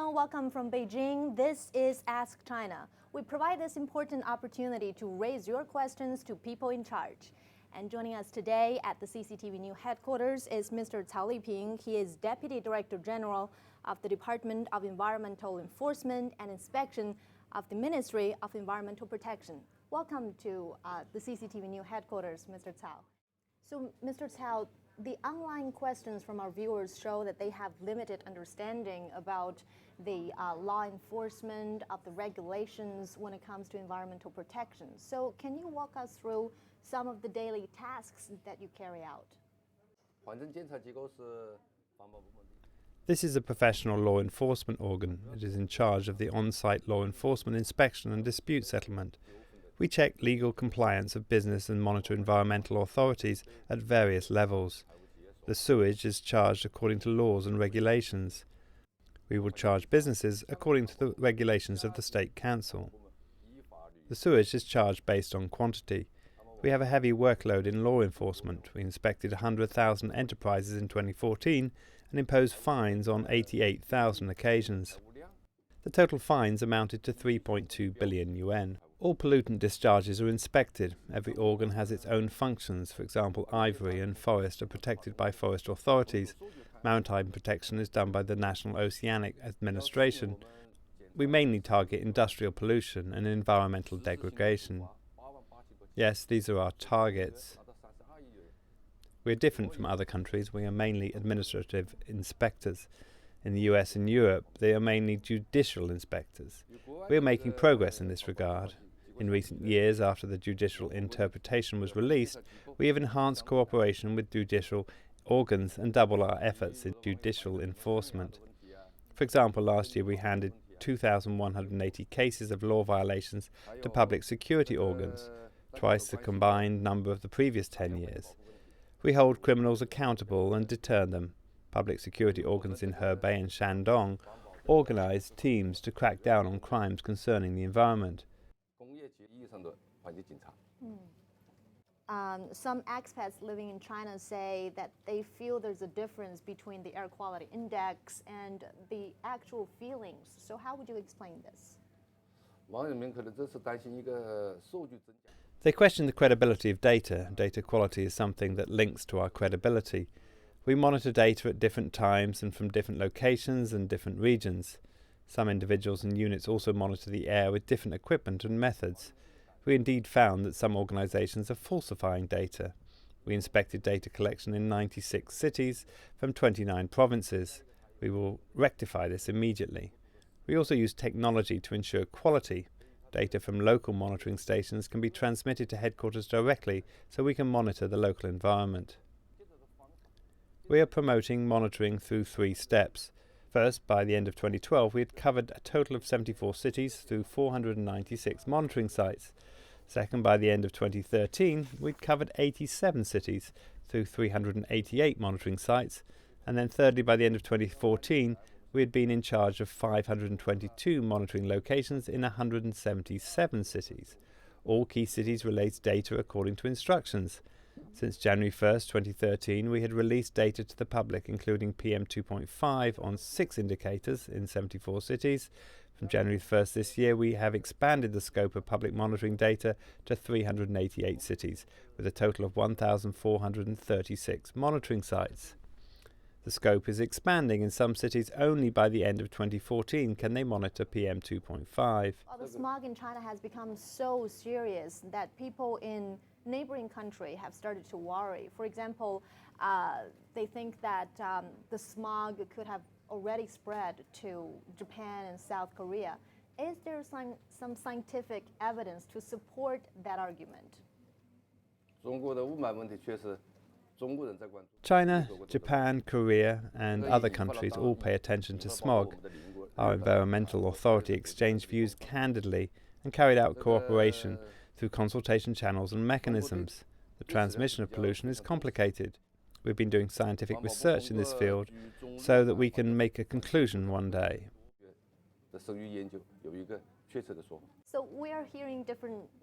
everyone, welcome from Beijing. This is Ask China. We provide this important opportunity to raise your questions to people in charge. And joining us today at the CCTV New headquarters is Mr. Cao Liping. He is Deputy Director General of the Department of Environmental Enforcement and Inspection of the Ministry of Environmental Protection. Welcome to the CCTV New headquarters, Mr. Cao. So, Mr. Cao, the online questions from our viewers show that they have limited understanding about the law enforcement of the regulations when it comes to environmental protection. So can you walk us through some of the daily tasks that you carry out? This is a professional law enforcement organ. It is in charge of the on-site law enforcement, inspection and dispute settlement. We check legal compliance of business and monitor environmental authorities at various levels. The sewage is charged according to laws and regulations. We will charge businesses according to the regulations of the State Council. The sewage is charged based on quantity. We have a heavy workload in law enforcement. We inspected 100,000 enterprises in 2014 and imposed fines on 88,000 occasions. The total fines amounted to 3.2 billion yuan. All pollutant discharges are inspected. Every organ has its own functions. For example, ivory and forest are protected by forest authorities. Maritime protection is done by the National Oceanic Administration. We mainly target industrial pollution and environmental degradation. Yes, these are our targets. We are different from other countries. We are mainly administrative inspectors. In the US and Europe, they are mainly judicial inspectors. We are making progress in this regard. In recent years, after the judicial interpretation was released, we have enhanced cooperation with judicial organs and doubled our efforts in judicial enforcement. For example, last year we handed 2,180 cases of law violations to public security organs, twice the combined number of the previous 10 years. We hold criminals accountable and deter them. Public security organs in Hebei and Shandong organize teams to crack down on crimes concerning the environment. Some expats living in China say that they feel there's a difference between the air quality index and the actual feelings. So how would you explain this? They question the credibility of data. Data quality is something that links to our credibility. We monitor data at different times and from different locations and different regions. Some individuals and units also monitor the air with different equipment and methods. We indeed found that some organizations are falsifying data. We inspected data collection in 96 cities from 29 provinces. We will rectify this immediately. We also use technology to ensure quality. Data from local monitoring stations can be transmitted to headquarters directly so we can monitor the local environment. We are promoting monitoring through 3 steps. First, by the end of 2012, we had covered a total of 74 cities through 496 monitoring sites. Second, by the end of 2013, we'd covered 87 cities through 388 monitoring sites. And then thirdly, by the end of 2014, we had been in charge of 522 monitoring locations in 177 cities. All key cities released data according to instructions. Since January 1st, 2013, we had released data to the public, including PM2.5 on 6 indicators in 74 cities. From January 1st this year, we have expanded the scope of public monitoring data to 388 cities, with a total of 1,436 monitoring sites. The scope is expanding. In some cities, only by the end of 2014 can they monitor PM2.5. Well, the smog in China has become so serious that people in neighboring countries have started to worry. For example, they think that the smog could have already spread to Japan and South Korea. Is there some scientific evidence to support that argument? China, Japan, Korea and other countries all pay attention to smog. Our environmental authority exchanged views candidly and carried out cooperation through consultation channels and mechanisms. The transmission of pollution is complicated. We've been doing scientific research in this field so that we can make a conclusion one day. So we are hearing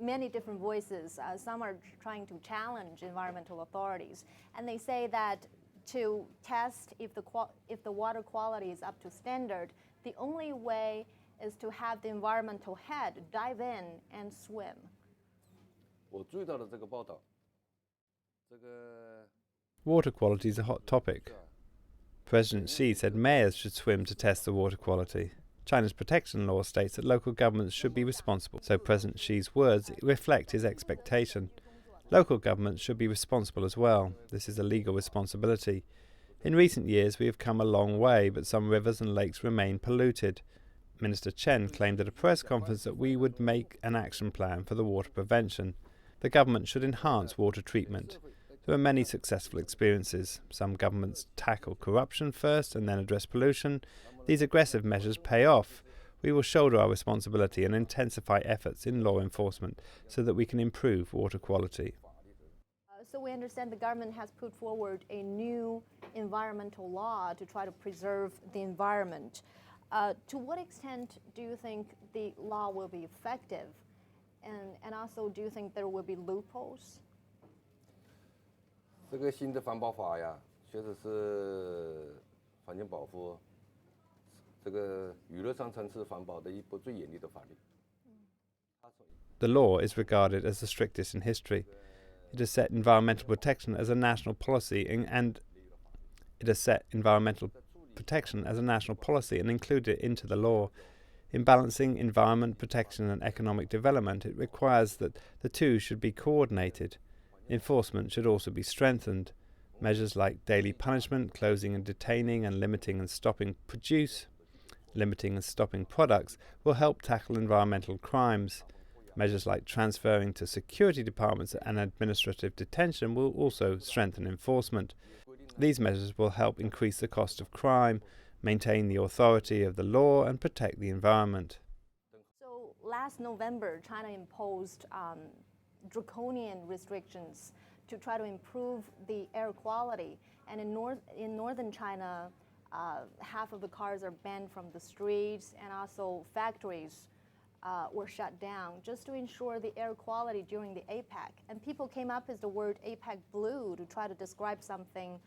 many different voices. Some are trying to challenge environmental authorities, and they say that to test if the water quality is up to standard, the only way is to have the environmental head dive in and swim. 我注意到了这个报道，这个 Water quality is a hot topic. President Xi said mayors should swim to test the water quality. China's protection law states that local governments should be responsible, so President Xi's words reflect his expectation. Local governments should be responsible as well. This is a legal responsibility. In recent years, we have come a long way, but some rivers and lakes remain polluted. Minister Chen claimed at a press conference that we would make an action plan for the water prevention. The government should enhance water treatment. There are many successful experiences. Some governments tackle corruption first and then address pollution. These aggressive measures pay off. We will shoulder our responsibility and intensify efforts in law enforcement so that we can improve water quality. So we understand the government has put forward a new environmental law to try to preserve the environment. To what extent do you think the law will be effective? And also, do you think there will be loopholes? 这个新的环保法呀，确实是环境保护这个娱乐上层次环保的一部最严厉的法律。 The law is regarded as the strictest in history. It has set environmental protection as a national policy and included it into the law. In balancing environment protection and economic development, it requires that the two should be coordinated. Enforcement should also be strengthened. Measures like daily punishment, closing and detaining, and limiting and stopping products will help tackle environmental crimes. Measures like transferring to security departments and administrative detention will also strengthen enforcement. These measures will help increase the cost of crime, maintain the authority of the law, and protect the environment. So last November, China imposed draconian restrictions to try to improve the air quality. And in northern China, half of the cars are banned from the streets, and also factories were shut down just to ensure the air quality during the APEC. And people came up with the word APEC blue to try to describe something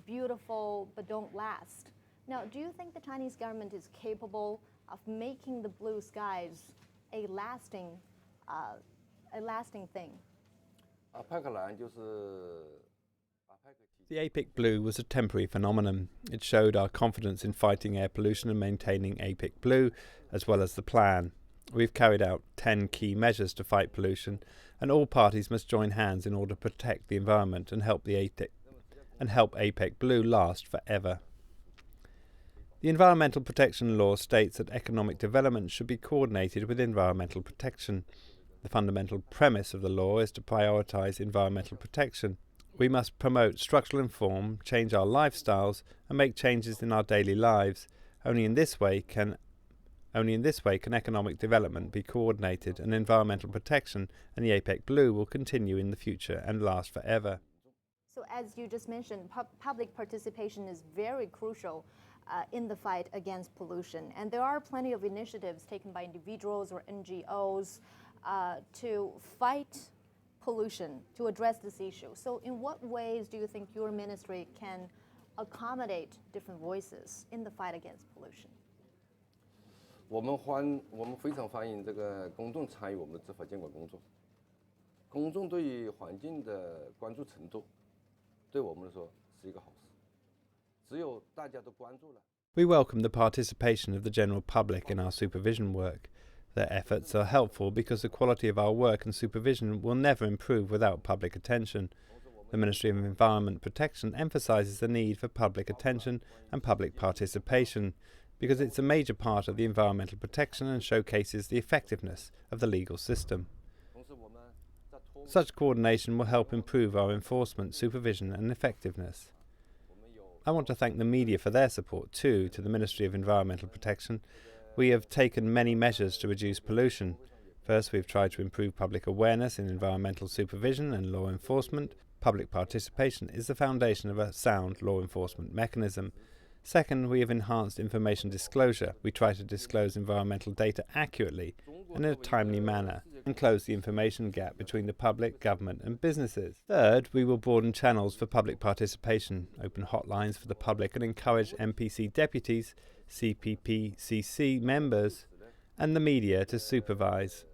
beautiful but don't last. Now, do you think the Chinese government is capable of making the blue skies a lasting thing? The APEC blue was a temporary phenomenon. It showed our confidence in fighting air pollution and maintaining APEC blue, as well as the plan. We've carried out 10 key measures to fight pollution, and all parties must join hands in order to protect the environment and help APEC blue last forever. The Environmental Protection Law states that economic development should be coordinated with environmental protection. The fundamental premise of the law is to prioritise environmental protection. We must promote structural reform, change our lifestyles, and make changes in our daily lives. Only in this way can economic development be coordinated, and environmental protection and the APEC blue will continue in the future and last forever. So as you just mentioned, public participation is very crucial in the fight against pollution. And there are plenty of initiatives taken by individuals or NGOs to fight pollution, to address this issue. So in what ways do you think your ministry can accommodate different voices in the fight against pollution? 我们非常欢迎这个公众参与我们的执法监管工作。公众对于环境的关注程度，对我们来说是一个好事。只有大家都关注了。 We welcome the participation of the general public in our supervision work. Their efforts are helpful because the quality of our work and supervision will never improve without public attention. The Ministry of Environment Protection emphasises the need for public attention and public participation because it's a major part of the environmental protection and showcases the effectiveness of the legal system. Such coordination will help improve our enforcement, supervision and effectiveness. I want to thank the media for their support too to the Ministry of Environmental Protection. We have taken many measures to reduce pollution. First, we've tried to improve public awareness in environmental supervision and law enforcement. Public participation is the foundation of a sound law enforcement mechanism. Second, we have enhanced information disclosure. We try to disclose environmental data accurately and in a timely manner and close the information gap between the public, government and businesses. Third, we will broaden channels for public participation, open hotlines for the public and encourage MPC deputies, CPPCC members and the media to supervise.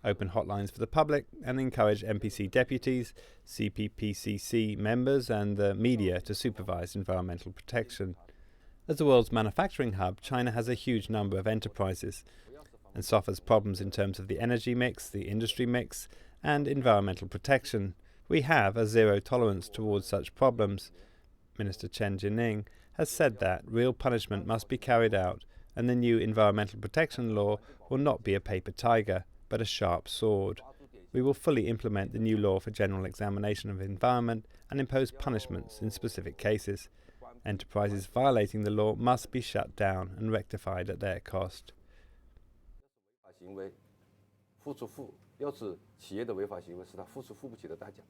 Open hotlines for the public and encourage MPC deputies, CPPCC members and the media to supervise environmental protection. As the world's manufacturing hub, China has a huge number of enterprises and suffers problems in terms of the energy mix, the industry mix and environmental protection. We have a zero tolerance towards such problems. Minister Chen Jining has said that real punishment must be carried out and the new environmental protection law will not be a paper tiger, but a sharp sword. We will fully implement the new law for general examination of environment and impose punishments in specific cases. Enterprises violating the law must be shut down and rectified at their cost. 行为付出要使企业的违法行为使它付出付不起的代价。